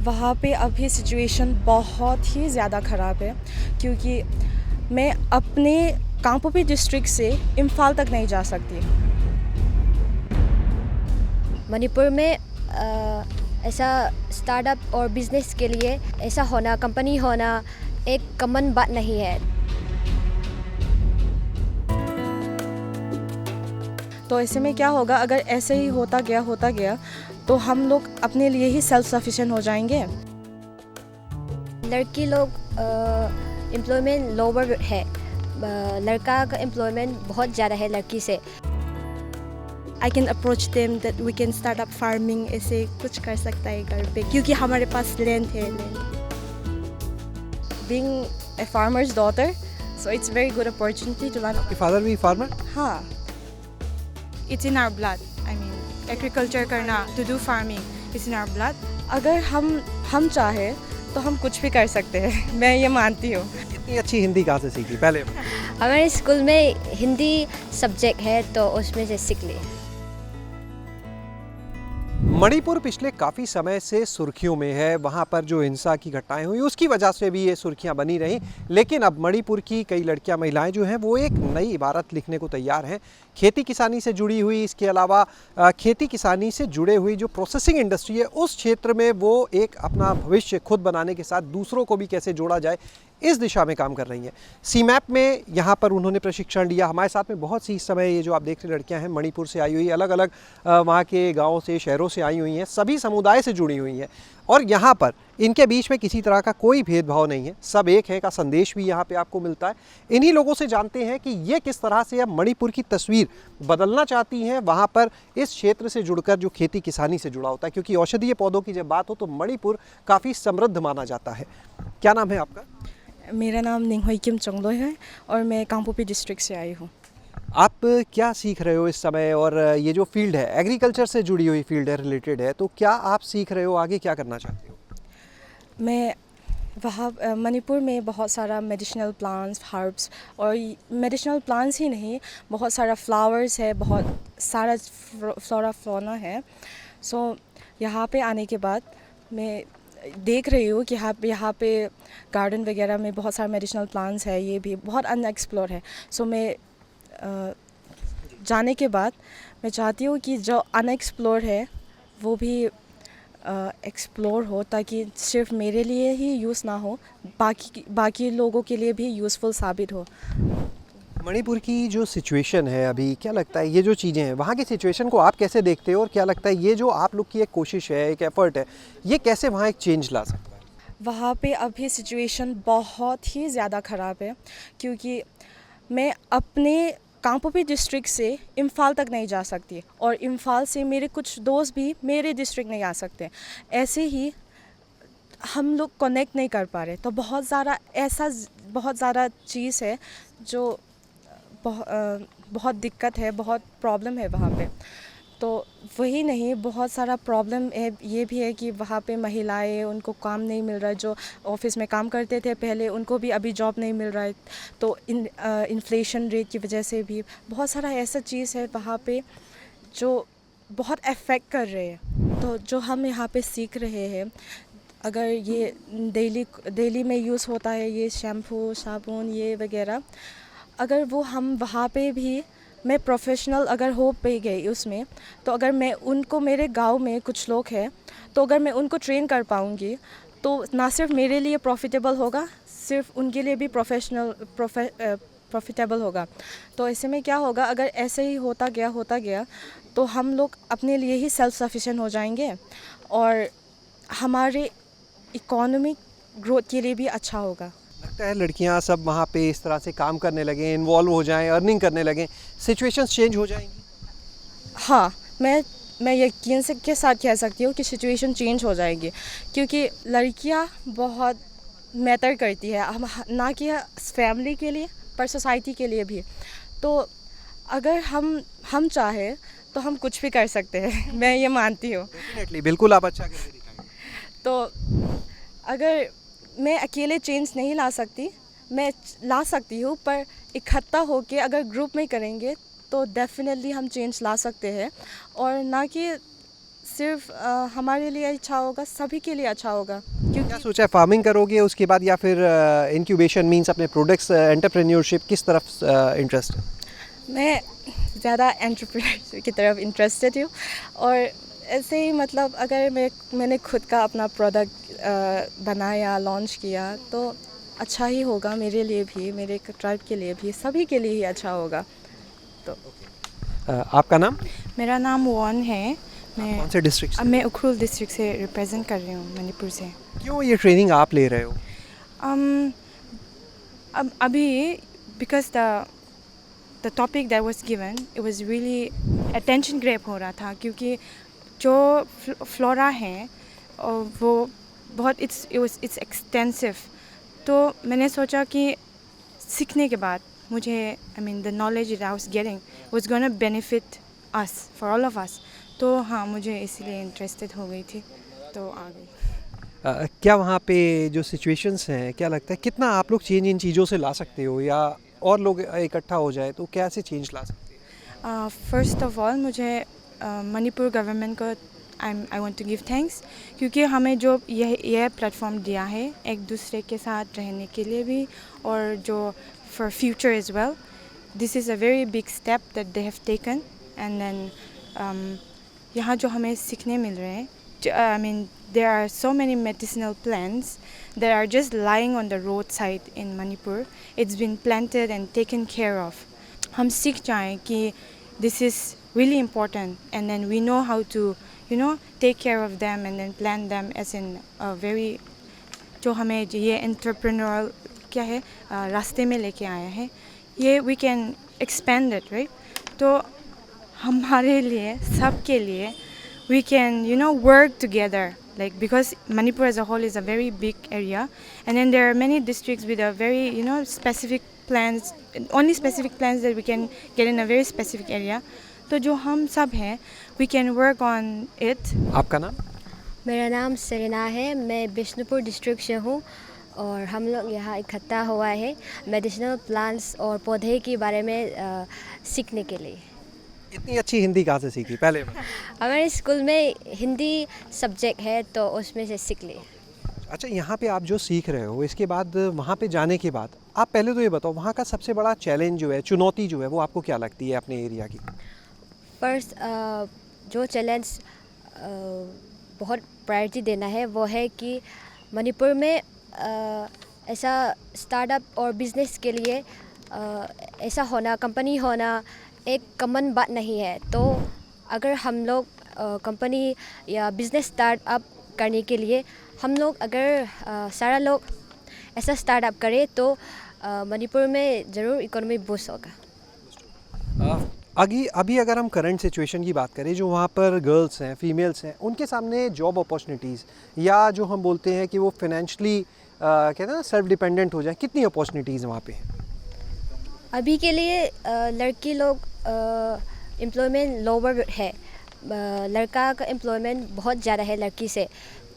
वहाँ पे अभी सिचुएशन बहुत ही ज़्यादा ख़राब है क्योंकि मैं अपने कांपोपी डिस्ट्रिक्ट से इम्फाल तक नहीं जा सकती। मणिपुर में ऐसा स्टार्टअप और बिजनेस के लिए ऐसा होना, कंपनी होना एक कॉमन बात नहीं है। तो ऐसे में क्या होगा, अगर ऐसे ही होता गया तो हम लोग अपने लिए ही सेल्फ सफिशिएंट हो जाएंगे। लड़की लोग एम्प्लॉयमेंट लोअर है, लड़का का एम्प्लॉयमेंट बहुत ज़्यादा है लड़की से। I can approach them that we can start up farming, ऐसे कुछ कर सकता है घर पे क्योंकि हमारे पास लैंड है। Being a farmer's daughter, so it's very good opportunity to learn. आपके फादर भी फार्मर? हाँ, it's in our blood. I mean, agriculture करना, to do farming, it's in our blood. अगर हम चाहे तो हम कुछ भी कर सकते हैं, मैं ये मानती हूँ। इतनी अच्छी हिंदी कहाँ से सीखी पहले? हमारे स्कूल में हिंदी सब्जेक्ट है तो उसमें से सीख ली। मणिपुर पिछले काफ़ी समय से सुर्खियों में है। वहाँ पर जो हिंसा की घटनाएं हुई उसकी वजह से भी ये सुर्खियां बनी रहीं। लेकिन अब मणिपुर की कई लड़कियां, महिलाएं जो हैं वो एक नई इबारत लिखने को तैयार हैं। खेती किसानी से जुड़ी हुई, इसके अलावा खेती किसानी से जुड़े हुई जो प्रोसेसिंग इंडस्ट्री है उस क्षेत्र में वो एक अपना भविष्य खुद बनाने के साथ दूसरों को भी कैसे जोड़ा जाए इस दिशा में काम कर रही हैं। सीमैप में यहाँ पर उन्होंने प्रशिक्षण लिया। हमारे साथ में बहुत सी इस समय ये जो आप देख रहे लड़कियाँ हैं मणिपुर से आई हुई, अलग अलग वहाँ के गाँव से, शहरों से आई हुई हैं, सभी समुदाय से जुड़ी हुई हैं और यहाँ पर इनके बीच में किसी तरह का कोई भेदभाव नहीं है, सब एक है का संदेश भी यहाँ पे आपको मिलता है। इन्हीं लोगों से जानते हैं कि ये किस तरह से अब मणिपुर की तस्वीर बदलना चाहती हैं वहाँ पर इस क्षेत्र से जुड़कर जो खेती किसानी से जुड़ा होता है, क्योंकि औषधीय पौधों की जब बात हो तो मणिपुर काफ़ी समृद्ध माना जाता है। क्या नाम है आपका? मेरा नाम निंगहुई किम चंगलोई है और मैं कांपोपी डिस्ट्रिक्ट से आई हूँ। आप क्या सीख रहे हो इस समय, और ये जो फील्ड है एग्रीकल्चर से जुड़ी हुई फील्ड है, रिलेटेड है, तो क्या आप सीख रहे हो, आगे क्या करना चाहते हो? मैं वहाँ मणिपुर में बहुत सारा मेडिसिनल प्लांट्स, हर्ब्स और मेडिसिनल प्लांट्स ही नहीं, बहुत सारा फ्लावर्स है, बहुत सारा फ्लोरा फौना है। सो यहाँ पे आने के बाद मैं देख रही हूँ कि यहाँ पे गार्डन वगैरह में बहुत सारे मेडिसिनल प्लांट्स है, ये भी बहुत अनएक्सप्लोर है। सो मैं जाने के बाद मैं चाहती हूँ कि जो अनएक्सप्लोर है वो भी एक्सप्लोर हो, ताकि सिर्फ मेरे लिए ही यूज़ ना हो, बाकी लोगों के लिए भी यूज़फुल साबित हो। मणिपुर की जो सिचुएशन है अभी, क्या लगता है ये जो चीज़ें हैं वहाँ की सिचुएशन को आप कैसे देखते हो, और क्या लगता है ये जो आप लोग की एक कोशिश है, एक एफर्ट है, ये कैसे वहाँ एक चेंज ला सकता है? वहाँ पे अभी सिचुएशन बहुत ही ज़्यादा ख़राब है क्योंकि मैं अपने कांपोपी डिस्ट्रिक्ट से इम्फाल तक नहीं जा सकती और इम्फाल से मेरे कुछ दोस्त भी मेरे डिस्ट्रिक्ट नहीं आ सकते। ऐसे ही हम लोग कनेक्ट नहीं कर पा रहे, तो बहुत ज़्यादा चीज़ है जो बहुत दिक्कत है, बहुत प्रॉब्लम है वहाँ पे। तो वही नहीं, बहुत सारा प्रॉब्लम है, ये भी है कि वहाँ पे महिलाएं, उनको काम नहीं मिल रहा है, जो ऑफिस में काम करते थे पहले उनको भी अभी जॉब नहीं मिल रहा है। तो इन्फ्लेशन रेट की वजह से भी बहुत सारा ऐसा चीज़ है वहाँ पे जो बहुत अफेक्ट कर रहे हैं। तो जो हम यहाँ पे सीख रहे हैं, अगर ये डेली में यूज़ होता है, ये शैम्पू, साबुन, ये वगैरह, अगर वो हम वहाँ पे भी, मैं प्रोफेशनल अगर हो पे गई उसमें, तो अगर मैं उनको, मेरे गांव में कुछ लोग हैं, तो अगर मैं उनको ट्रेन कर पाऊँगी तो ना सिर्फ मेरे लिए प्रॉफिटेबल होगा, सिर्फ उनके लिए भी प्रॉफिटेबल होगा। तो ऐसे में क्या होगा, अगर ऐसे ही होता गया तो हम लोग अपने लिए ही सेल्फ सफिशिएंट हो जाएंगे और हमारे इकोनॉमिक ग्रोथ के लिए भी अच्छा होगा। लगता है लड़कियां सब वहाँ पे इस तरह से काम करने लगें, इन्वॉल्व हो जाएं, अर्निंग करने लगें, सिचुएशंस चेंज हो जाएंगी? हाँ, मैं यकीन से के साथ कह सकती हूँ कि सिचुएशन चेंज हो जाएगी क्योंकि लड़कियाँ बहुत मैटर करती है, हम ना कि फैमिली के लिए पर सोसाइटी के लिए भी। तो अगर हम चाहे तो हम कुछ भी कर सकते हैं, मैं ये मानती हूँ। डेफिनेटली, बिल्कुल आप अच्छा करके दिखाएंगे। तो अगर मैं अकेले चेंज नहीं ला सकती, मैं ला सकती हूँ, पर इकट्ठा होके अगर ग्रुप में करेंगे तो डेफिनेटली हम चेंज ला सकते हैं। और ना कि सिर्फ हमारे लिए अच्छा होगा, सभी के लिए अच्छा होगा। क्योंकि क्या सोचा है, फार्मिंग करोगे उसके बाद या फिर इंक्यूबेशन मींस अपने प्रोडक्ट्स, एंटरप्रेन्योरशिप, किस तरफ इंटरेस्ट है? मैं ज़्यादा एंटरप्रेन्योरशिप की तरफ इंटरेस्टेड हूँ। और ऐसे ही मतलब अगर मैंने खुद का अपना प्रोडक्ट बनाया, लॉन्च किया तो अच्छा ही होगा मेरे लिए भी, मेरे ट्राइब के लिए भी, सभी के लिए ही अच्छा होगा। तो आपका नाम? मेरा नाम वॉन है। कौन से डिस्ट्रिक्ट से? मैं उखरुल डिस्ट्रिक्ट से रिप्रेजेंट कर रही हूँ, मणिपुर से। क्यों ये ट्रेनिंग आप ले रहे हो? अब अभी because the topic that was given it was really attention grab हो रहा था, क्योंकि जो फ्लोरा है और वो बहुत इट्स एक्सटेंसिव। तो मैंने सोचा कि सीखने के बाद मुझे the knowledge that I was getting was gonna benefit us, for all of us. तो हाँ, मुझे इसीलिए इंटरेस्टेड हो गई थी, तो आ गई। क्या वहाँ पे जो सिचुएशंस हैं, क्या लगता है कितना आप लोग चेंज इन चीज़ों से ला सकते हो, या और लोग इकट्ठा हो जाए तो कैसे चेंज ला सकते हैं? फर्स्ट ऑफ ऑल मुझे मणिपुर गवर्नमेंट को I want to give thanks, क्योंकि हमें जो यह प्लेटफॉर्म दिया है एक दूसरे के साथ रहने के लिए भी, और जो for future as well. This is a very big step that they have taken. And then यहाँ जो हमें सीखने मिल रहे हैं, there are so many medicinal plants that are just lying on the roadside in Manipur. It's been planted and taken care of. हम सीख जाएं कि this is really important, and then we know how to take care of them and then plant them as in a very, जो हमें ये entrepreneurial क्या है रास्ते में लेके आया है, ये we can expand it, right? तो हमारे लिए, सबके लिए we can work together, like, because Manipur as a whole is a very big area, and then there are many districts with a very specific plans, only specific plans that we can get in a very specific area. तो जो हम सब हैं we can work on it. आपका नाम? मेरा नाम Serena है, मैं बिष्णुपुर डिस्ट्रिक्ट से हूँ और हम लोग यहाँ इकट्ठा हुआ है मेडिसिनल प्लांट्स और पौधे के बारे में सीखने के लिए। इतनी अच्छी हिंदी कहाँ से सीखी पहले? हमारे स्कूल में हिंदी सब्जेक्ट है तो उसमें से सीख लिए। अच्छा, यहाँ पे आप जो सीख रहे हो इसके बाद वहाँ पे जाने के बाद आप पहले तो ये बताओ वहाँ का सबसे बड़ा चैलेंज जो है, चुनौती जो है, वो आपको क्या लगती है अपने एरिया की? फर्स्ट जो चैलेंज बहुत प्रायोरिटी देना है वो है कि मणिपुर में ऐसा स्टार्टअप और बिजनेस के लिए ऐसा होना, कंपनी होना एक कॉमन बात नहीं है। तो अगर हम लोग कंपनी या बिजनेस स्टार्टअप करने के लिए हम लोग अगर सारा लोग ऐसा स्टार्टअप करें तो मणिपुर में ज़रूर इकोनॉमी बूस्ट होगा। अभी अगर हम करंट सिचुएशन की बात करें, जो वहाँ पर गर्ल्स हैं, फीमेल्स हैं, उनके सामने जॉब अपॉर्चुनिटीज़ या जो हम बोलते हैं कि वो फाइनेंशियली कहते हैं ना सेल्फ डिपेंडेंट हो जाए, कितनी अपॉर्चुनिटीज़ वहाँ पे हैं? अभी के लिए लड़की लोग एम्प्लॉयमेंट लोअर है, लड़का का एम्प्लॉयमेंट बहुत ज़्यादा है लड़की से।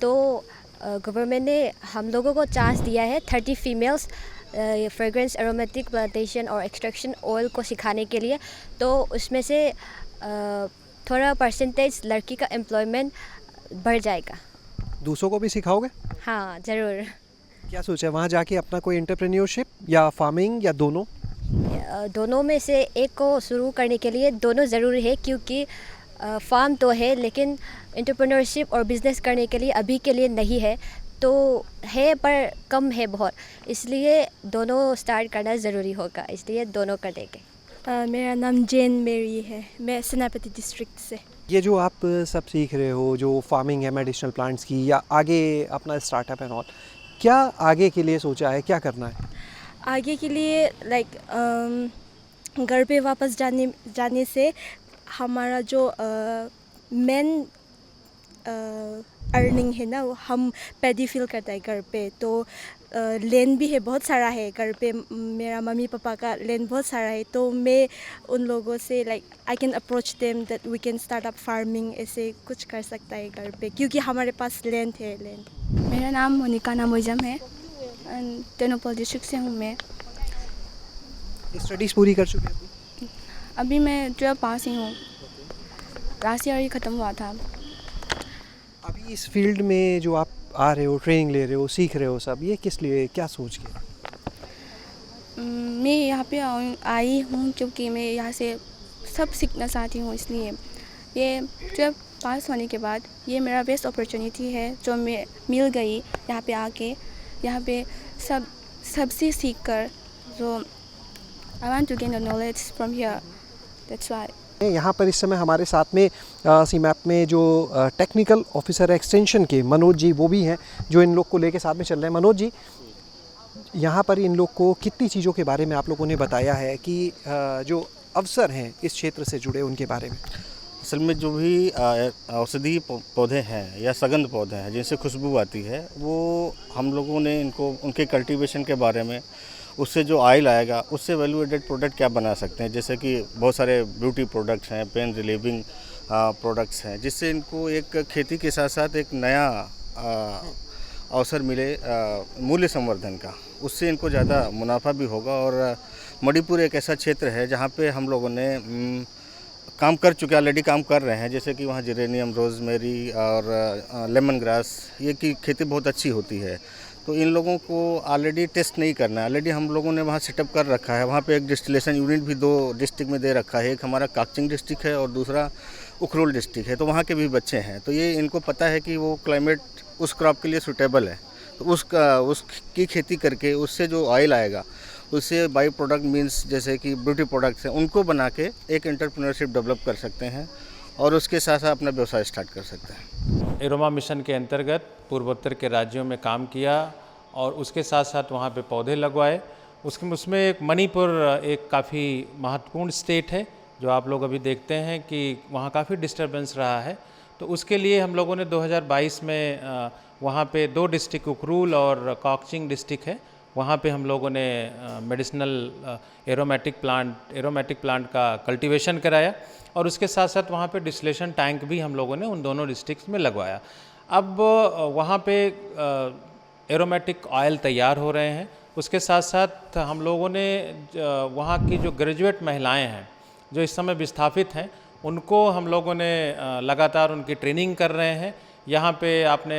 तो गवर्नमेंट ने हम लोगों को चांस दिया है 30 फीमेल्स फ्रेग्रेंस एरोमेटिक प्लांटेशन और एक्सट्रैक्शन ऑयल को सिखाने के लिए। तो उसमें से थोड़ा परसेंटेज लड़की का एम्प्लॉयमेंट बढ़ जाएगा। दूसरों को भी सिखाओगे? हाँ, ज़रूर। क्या सोचा है वहाँ जाके अपना कोई एंटरप्रेन्योरशिप या फार्मिंग या दोनों? दोनों में से एक को शुरू करने के लिए दोनों ज़रूरी है, क्योंकि फार्म तो है लेकिन एंटरप्रेन्योरशिप और बिज़नेस करने के लिए अभी के लिए नहीं है, तो है पर कम है बहुत, इसलिए दोनों स्टार्ट करना ज़रूरी होगा, इसलिए दोनों कर देंगे। मेरा नाम जेन मेरी है, मैं सेनापति डिस्ट्रिक्ट से। ये जो आप सब सीख रहे हो, जो फार्मिंग है मेडिसिनल प्लांट्स की या आगे अपना स्टार्टअप एंड ऑल, क्या आगे के लिए सोचा है, क्या करना है? आगे के लिए घर पे वापस जाने से हमारा जो मेन अर्निंग है ना, वो हम पैडी फील करता है घर पे। तो लैंड भी है, बहुत सारा है घर पे, मेरा मम्मी पापा का लैंड बहुत सारा है। तो मैं उन लोगों से I can approach them that we can start up farming, ऐसे कुछ कर सकता है घर पे, क्योंकि हमारे पास लैंड है। मेरा नाम मोनिका नामोजम है, तेनोपल डिस्ट्रिक्ट से हूँ मैं। स्टडीज़ पूरी कर चुके हैं? अभी मैं 12 पास ही हूँ, लास्ट ईयर ही ख़त्म हुआ था। इस फील्ड में जो आप आ रहे हो, ट्रेनिंग ले रहे हो, सीख रहे हो सब, ये किस लिए, क्या सोच के? मैं यहाँ पे आई हूँ क्योंकि मैं यहाँ से सब सीखना चाहती हूँ, इसलिए ये 12 पास होने के बाद ये मेरा बेस्ट अपॉर्चुनिटी है जो मैं मिल गई यहाँ पे आके। यहाँ पे सबसे सीख कर, जो I want to gain the knowledge from here, that's why. यहाँ पर इस समय हमारे साथ में सीमैप में जो टेक्निकल ऑफिसर एक्सटेंशन के मनोज जी वो भी हैं, जो इन लोग को लेके साथ में चल रहे हैं। मनोज जी, यहाँ पर इन लोग को कितनी चीज़ों के बारे में आप लोगों ने बताया है कि जो अवसर हैं इस क्षेत्र से जुड़े उनके बारे में? असल में जो भी औषधि पौधे हैं या सगंध पौधे हैं जिनसे खुशबू आती है, वो हम लोगों ने इनको उनके कल्टीवेशन के बारे में, उससे जो ऑयल आएगा उससे वैल्यू एडेड प्रोडक्ट क्या बना सकते हैं, जैसे कि बहुत सारे ब्यूटी प्रोडक्ट्स हैं, पेन रिलीविंग प्रोडक्ट्स हैं, जिससे इनको एक खेती के साथ साथ एक नया अवसर मिले मूल्य संवर्धन का, उससे इनको ज़्यादा मुनाफा भी होगा। और मणिपुर एक ऐसा क्षेत्र है जहाँ पे हम लोगों ने काम कर चुके, ऑलरेडी काम कर रहे हैं, जैसे कि वहाँ जेरेनियम, रोजमेरी और लेमन ग्रास, ये की खेती बहुत अच्छी होती है। तो इन लोगों को ऑलरेडी टेस्ट नहीं करना है, ऑलरेडी हम लोगों ने वहाँ सेटअप कर रखा है। वहाँ पे एक डिस्टिलेशन यूनिट भी 2 डिस्ट्रिक्ट में दे रखा है, एक हमारा काकचिंग डिस्ट्रिक्ट है और दूसरा उखरुल डिस्ट्रिक्ट है। तो वहाँ के भी बच्चे हैं, तो ये इनको पता है कि वो क्लाइमेट उस क्रॉप के लिए सूटेबल है, तो उसकी खेती करके उससे जो ऑयल आएगा उससे बाई प्रोडक्ट मीन्स जैसे कि ब्यूटी प्रोडक्ट्स हैं, उनको बना के एक एंटरप्रेन्योरशिप डेवलप कर सकते हैं और उसके साथ साथ अपना व्यवसाय स्टार्ट कर सकते हैं। एरोमा मिशन के अंतर्गत पूर्वोत्तर के राज्यों में काम किया और उसके साथ साथ वहाँ पे पौधे लगवाए। उसमें एक मणिपुर एक काफ़ी महत्वपूर्ण स्टेट है, जो आप लोग अभी देखते हैं कि वहाँ काफ़ी डिस्टर्बेंस रहा है। तो उसके लिए हम लोगों ने 2022 में वहाँ पे 2 डिस्ट्रिक्ट, उखरूल और काकचिंग डिस्ट्रिक्ट है, वहाँ पे हम लोगों ने मेडिसिनल एरोमेटिक प्लांट का कल्टीवेशन कराया और उसके साथ साथ वहाँ पे डिस्टिलेशन टैंक भी हम लोगों ने उन दोनों डिस्ट्रिक्ट्स में लगवाया। अब वहाँ पे एरोमेटिक ऑयल तैयार हो रहे हैं। उसके साथ साथ हम लोगों ने वहाँ की जो ग्रेजुएट महिलाएं हैं जो इस समय विस्थापित हैं, उनको हम लोगों ने लगातार उनकी ट्रेनिंग कर रहे हैं। यहाँ पे आपने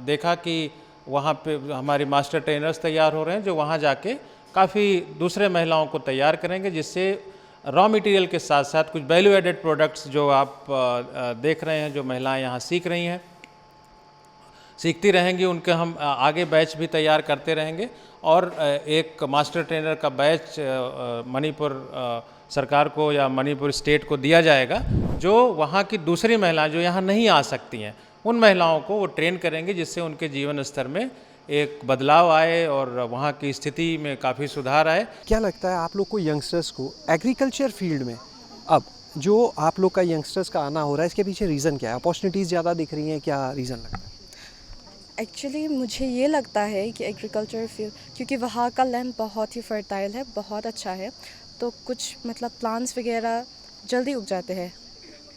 देखा कि वहाँ पे हमारी मास्टर ट्रेनर्स तैयार हो रहे हैं, जो वहाँ जाके काफ़ी दूसरे महिलाओं को तैयार करेंगे, जिससे रॉ मटेरियल के साथ साथ कुछ वैल्यू एडेड प्रोडक्ट्स जो आप देख रहे हैं, जो महिलाएं यहाँ सीख रही हैं, सीखती रहेंगी, उनके हम आगे बैच भी तैयार करते रहेंगे। और एक मास्टर ट्रेनर का बैच मणिपुर सरकार को या मणिपुर स्टेट को दिया जाएगा, जो वहाँ की दूसरी महिलाएं जो यहाँ नहीं आ सकती हैं, उन महिलाओं को वो ट्रेन करेंगे, जिससे उनके जीवन स्तर में एक बदलाव आए और वहाँ की स्थिति में काफ़ी सुधार आए। क्या लगता है आप लोग को, यंगस्टर्स को, एग्रीकल्चर फील्ड में अब जो आप लोग का यंगस्टर्स का आना हो रहा है, इसके पीछे रीज़न क्या है? अपॉर्चुनिटीज़ ज़्यादा दिख रही हैं, क्या रीज़न लगता है? एक्चुअली मुझे ये लगता है कि एग्रीकल्चर फील्ड, क्योंकि वहाँ का लैंड बहुत ही फर्टाइल है, बहुत अच्छा है, तो कुछ मतलब प्लांट्स वगैरह जल्दी उग जाते हैं।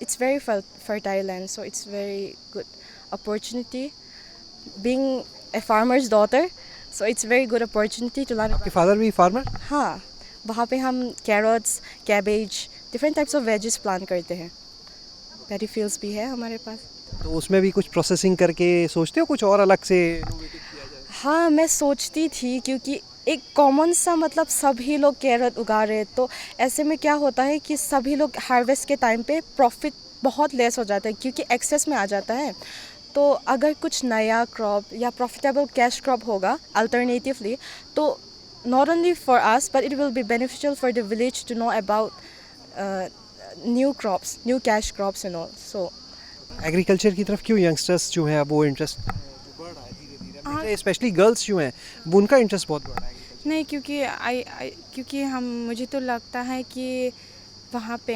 It's very fertile land, so it's very good opportunity. Being a farmer's daughter, so it's very good opportunity to learn. आपके फादर भी फार्मर? हाँ, वहाँ पे हम carrots, cabbage, different types of wages plant करते हैं। पैडी फील्ड्स भी है हमारे पास। तो उसमें भी कुछ प्रोसेसिंग करके सोचते हो कुछ और अलग से? हाँ, मैं सोचती थी, क्योंकि एक कॉमन सा मतलब सभी लोग कैरेट उगा रहे हैं, तो ऐसे में क्या होता है कि सभी लोग हार्वेस्ट के टाइम पे प्रॉफिट बहुत लेस हो जाता है, क्योंकि एक्सेस में आ जाता है। तो अगर कुछ नया क्रॉप या प्रॉफिटेबल कैश क्रॉप होगा अल्टरनेटिवली, तो not only for us but it will be beneficial for the village to know about new crops, new cash crops and all. So agriculture की तरफ क्यों यंगस्टर्स जो हैं वो इंटरेस्ट बढ़ रहा है धीरे धीरे, स्पेशली गर्ल्स जो हैं वो उनका इंटरेस्ट बहुत बढ़ रहा है? नहीं, क्योंकि मुझे तो लगता है कि वहाँ पे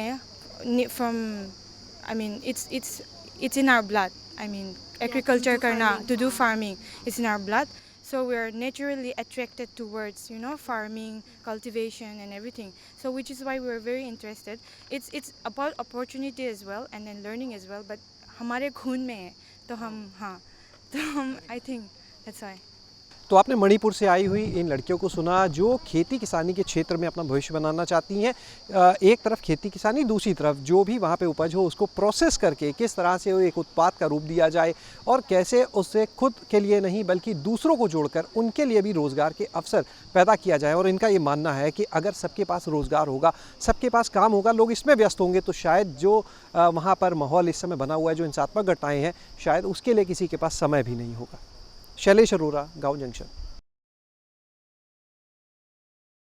it's in our blood. Agriculture करना, to do farming, it's in our blood. So we are naturally attracted towards, farming, cultivation and everything. So which is why we are very interested. It's about opportunity as well and then learning as well. But हमारे खून में है, तो हम I think that's why. तो आपने मणिपुर से आई हुई इन लड़कियों को सुना जो खेती किसानी के क्षेत्र में अपना भविष्य बनाना चाहती हैं। एक तरफ खेती किसानी, दूसरी तरफ जो भी वहाँ पे उपज हो उसको प्रोसेस करके किस तरह से एक उत्पाद का रूप दिया जाए और कैसे उससे खुद के लिए नहीं बल्कि दूसरों को जोड़कर उनके लिए भी रोज़गार के अवसर पैदा किया जाए। और इनका ये मानना है कि अगर सबके पास रोज़गार होगा, सबके पास काम होगा, लोग इसमें व्यस्त होंगे तो शायद जो वहाँ पर माहौल इस समय बना हुआ है, जो हिंसात्मक घटनाएँ हैं, शायद उसके लिए किसी के पास समय भी नहीं होगा। शैलेश अरोरा, गाँव जंक्शन।